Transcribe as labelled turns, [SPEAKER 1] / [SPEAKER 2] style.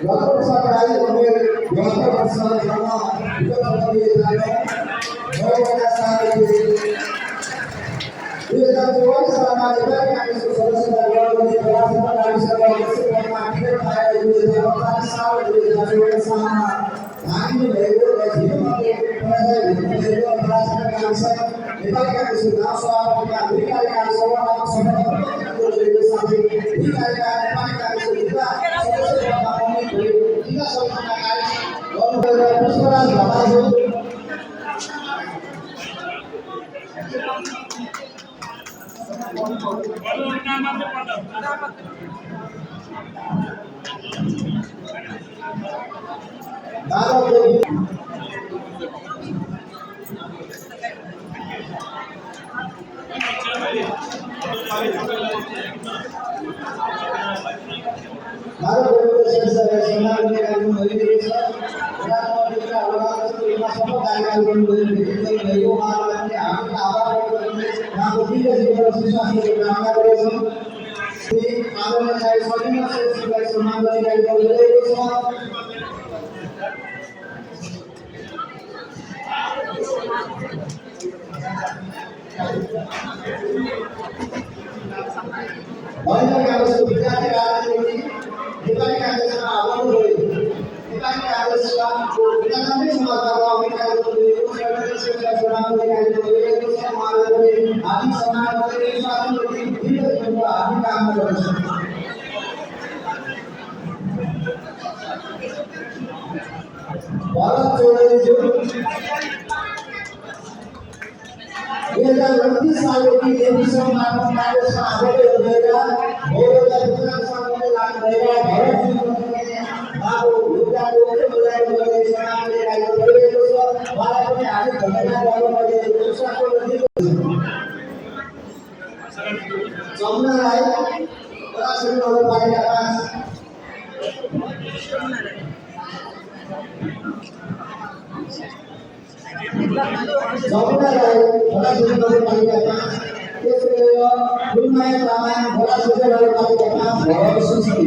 [SPEAKER 1] Waktu saya mobil, waktu bersama sama kita pergi sana, mereka saat ini kita semua sama kita yang sudah di kelas kami sedang bersama kita saya di dalam saat kita bersama kami belajar dari kita kelas kami kita yang sudah soal kita yang soal sama banyak yang harus dibicara ini kita ini ada sama awal dulu kita ini harus kita nanti semua tahu kita harus dulu kita seorang kita itu semua dulu adik sama dulu satu dulu itu semua adik kamu dulu balas coba itu ये जब लंबी सालों की देवी समाज में साधु रहेगा और जब दूसरा सामने लाग रहेगा भारत में आप विद्या को बुलाए बुलाए समाज में आए तो भारत में आगे बढ़ना वालों में दूसरा को नहीं सामने आए बड़ा सुन लो भाई आकाश सामने आए बड़ा सुन लो भाई आकाश इसलिए दुनिया में रामायण बड़ा सुन लो भाई आकाश बहुत सुस्ती